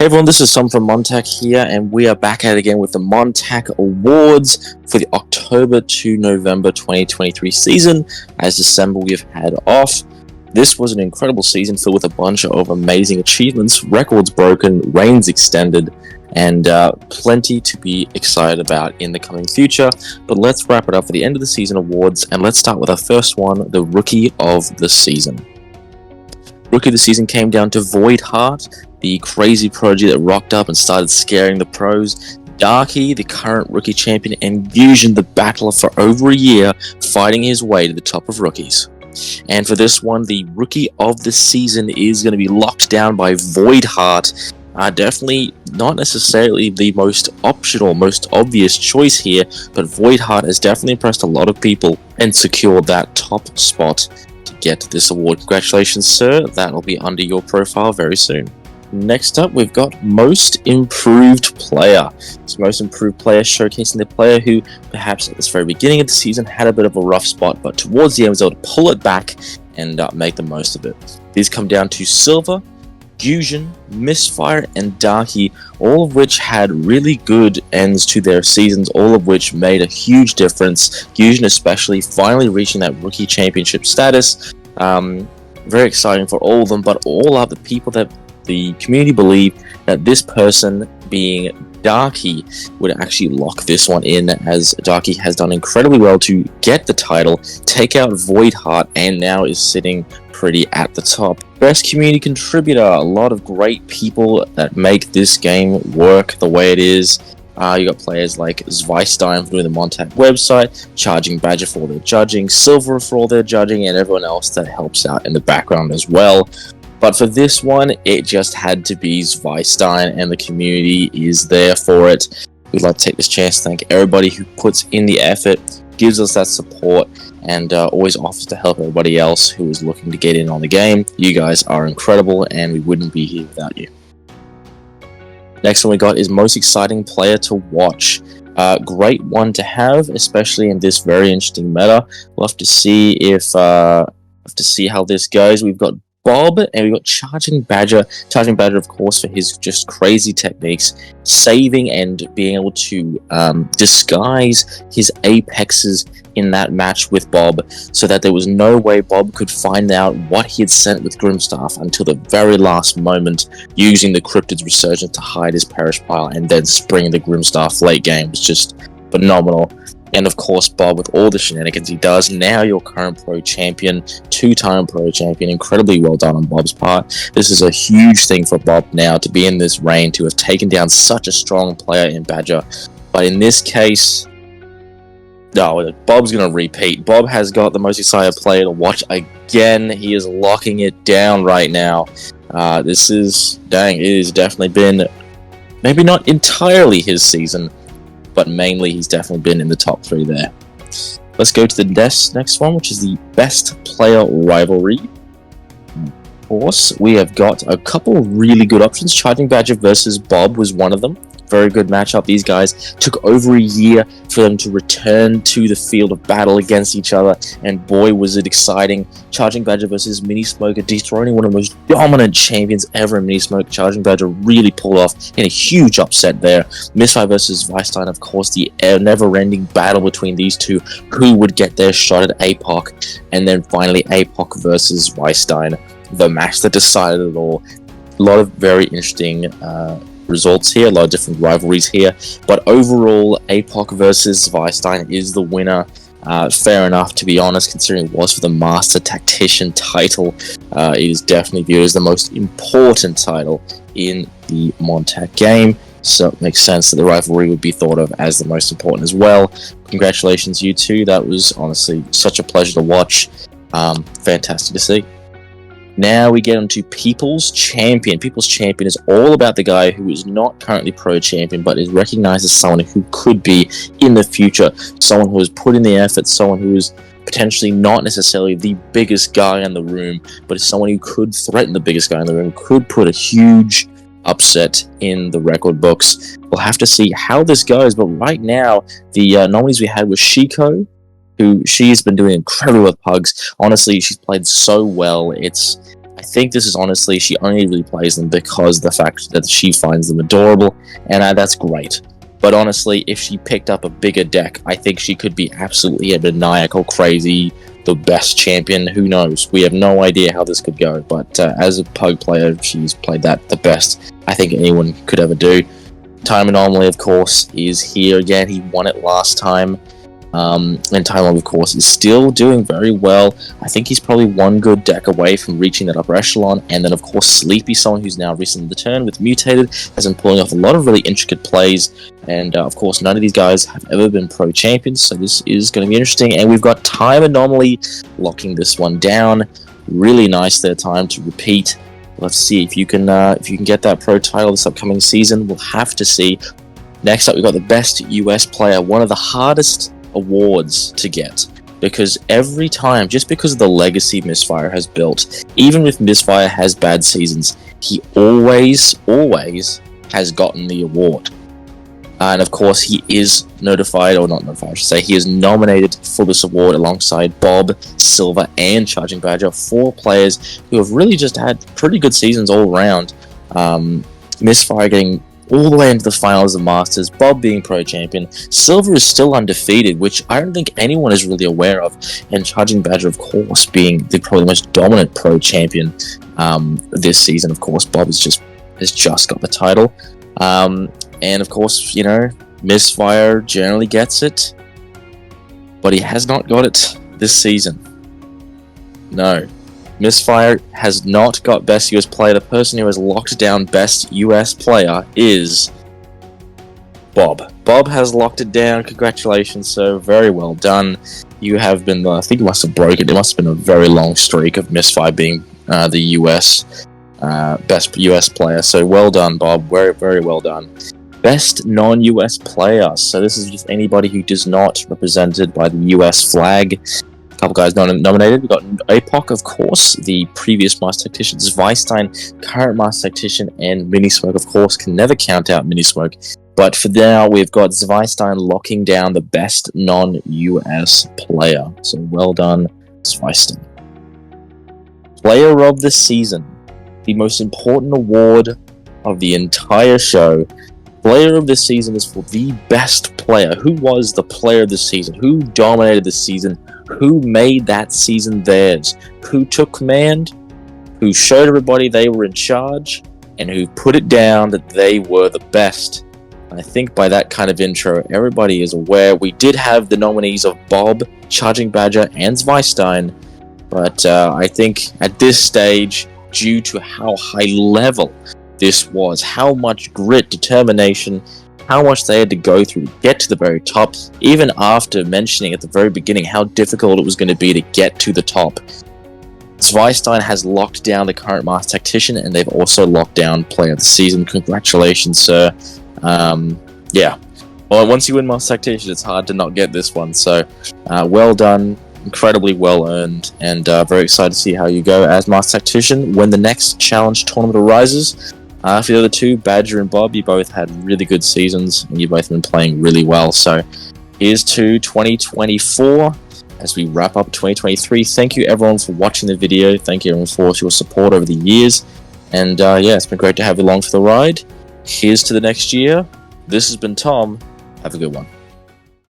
Hey everyone, this is Tom from Montac here, and we are back at it again with the Montac Awards for the October to November 2023 season, as December we have had off. This was an incredible season filled with a bunch of amazing achievements, records broken, reigns extended, and plenty to be excited about in the coming future. But let's wrap it up for the end of the season awards, and let's start with our first one, the Rookie of the Season. Rookie of the Season came down to Void Heart, the crazy prodigy that rocked up and started scaring the pros, Darky, the current rookie champion, and Fusion, the battler for over a year, fighting his way to the top of rookies. And for this one, the Rookie of the Season is going to be locked down by Void Heart. Definitely not necessarily the most optional, most obvious choice here, but Void Heart has definitely impressed a lot of people and secured that top spot to get this award. Congratulations, sir. That'll be under your profile very soon. Next up, we've got Most Improved Player. So Most Improved Player showcasing the player who, perhaps at the very beginning of the season, had a bit of a rough spot, but towards the end was able to pull it back and make the most of it. These come down to Silver, Fusion, Misfire, and Darky, all of which had really good ends to their seasons, all of which made a huge difference. Fusion especially finally reaching that rookie championship status. Very exciting for all of them, but all other people that the community believe that this person, being Darky, would actually lock this one in, as Darky has done incredibly well to get the title, take out Void Heart, and now is sitting pretty at the top. Best community contributor, a lot of great people that make this game work the way it is. You got players like Zweistein for doing the Montac website, Charging Badger for all their judging, Silver for all their judging, and everyone else that helps out in the background as well. But for this one, it just had to be Zweistein, and the community is there for it. We'd like to take this chance to thank everybody who puts in the effort, gives us that support, and always offers to help everybody else who is looking to get in on the game. You guys are incredible, and we wouldn't be here without you. Next one we got is Most Exciting Player to Watch. Great one to have, especially in this very interesting meta. We'll have to see how this goes. We've got Bob, and we've got Charging Badger, of course, for his just crazy techniques, saving and being able to disguise his apexes in that match with Bob, so that there was no way Bob could find out what he had sent with Grimstaff until the very last moment, using the Cryptid's Resurgence to hide his Perish Pile, and then springing the Grimstaff late game. It's just phenomenal. And of course, Bob, with all the shenanigans he does, now your current pro champion, two-time pro champion. Incredibly well done on Bob's part. This is a huge thing for Bob now to be in this reign, to have taken down such a strong player in Badger. But in this case, no, Bob's going to repeat. Bob has got the Most Excited Player to Watch again. He is locking it down right now. It has definitely been, maybe not entirely his season, but mainly he's definitely been in the top 3 there. Let's go to the next one, which is the Best Player Rivalry. Of course, we have got a couple really good options. Charging Badger versus Bob was one of them. Very good matchup. These guys took over a year for them to return to the field of battle against each other, and boy was it exciting. Charging Badger versus Mini Smoker, dethroning one of the most dominant champions ever in Mini Smoke. Charging Badger really pulled off in a huge upset there. Misfire versus Zweistein, of course, the never-ending battle between these two, who would get their shot at APOC, and then finally APOC versus Zweistein, the match that decided it all. A lot of very interesting results here, a lot of different rivalries here, but overall APOC versus Zweistein is the winner. Fair enough, to be honest, considering it was for the Master Tactician title. It is definitely viewed as the most important title in the Montac game, so it makes sense that the rivalry would be thought of as the most important as well. Congratulations, you two. That was honestly such a pleasure to watch. Fantastic to see. Now we get onto People's Champion. People's Champion is all about the guy who is not currently pro champion, but is recognized as someone who could be in the future. Someone who has put in the effort, someone who is potentially not necessarily the biggest guy in the room, but is someone who could threaten the biggest guy in the room, could put a huge upset in the record books. We'll have to see how this goes, but right now, the nominees we had was Shiko, who she's been doing incredibly with Pugs. Honestly, she's played so well. It's I think this is honestly, she only really plays them because of the fact that she finds them adorable, and that's great. But honestly, if she picked up a bigger deck, I think she could be absolutely a maniacal, crazy, the best champion. Who knows? We have no idea how this could go, but as a Pug player, she's played that the best I think anyone could ever do. Time Anomaly, of course, is here again. He won it last time. And Time Anomaly, of course, is still doing very well. I think he's probably one good deck away from reaching that upper echelon. And then, of course, Sleepy, someone who's now recently returned with Mutated, has been pulling off a lot of really intricate plays. And, of course, none of these guys have ever been pro champions, so this is going to be interesting. And we've got Time Anomaly locking this one down. Really nice there, Time, to repeat. Let's see if you can get that pro title this upcoming season. We'll have to see. Next up, we've got the best US player, one of the hardest awards to get, because every time, just because of the legacy Misfire has built, even if Misfire has bad seasons, he always has gotten the award. And of course, he is notified, or not notified, I should say, he is nominated for this award alongside Bob, Silver, and Charging Badger, 4 players who have really just had pretty good seasons all around. Misfire getting all the way into the finals of Masters, Bob being pro champion, Silver is still undefeated, which I don't think anyone is really aware of, and Charging Badger, of course, being the probably most dominant pro champion this season. Of course, Bob has just got the title, and of course, you know, Misfire generally gets it, but he has not got it this season. No. Misfire has not got Best US Player. The person who has locked down Best US Player is Bob. Bob has locked it down. Congratulations, sir. Very well done. You have been, I think you must have broken it. It must have been a very long streak of Misfire being the US Best US Player. So well done, Bob. Very, very well done. Best non-US Player. So this is just anybody who does not represented by the US flag. Couple guys nominated. We've got APOC, of course, the previous Master Tactician, Zweistein, current Master Tactician, and Minismoke, of course, can never count out Minismoke. But for now, we've got Zweistein locking down the best non-US player. So well done, Zweistein. Player of the season, the most important award of the entire show. Player of the season is for the best player. Who was the player of the season? Who dominated the season? Who made that season theirs? Who took command? Who showed everybody they were in charge? And who put it down that they were the best? I think by that kind of intro, everybody is aware. We did have the nominees of Bob, Charging Badger, and Zweistein, but I think at this stage, due to how high level this was, how much grit, determination, how much they had to go through to get to the very top, even after mentioning at the very beginning how difficult it was going to be to get to the top. Zweistein has locked down the current Master Tactician, and they've also locked down Player of the Season. Congratulations, sir. Yeah. Well, once you win Master Tactician, it's hard to not get this one, so well done, incredibly well earned, and very excited to see how you go as Master Tactician when the next challenge tournament arises. For the other two, Badger and Bob, you both had really good seasons, and you both have been playing really well. So here's to 2024 as we wrap up 2023. Thank you everyone for watching the video. Thank you everyone for your support over the years. And yeah, it's been great to have you along for the ride. Here's to the next year. This has been Tom. Have a good one.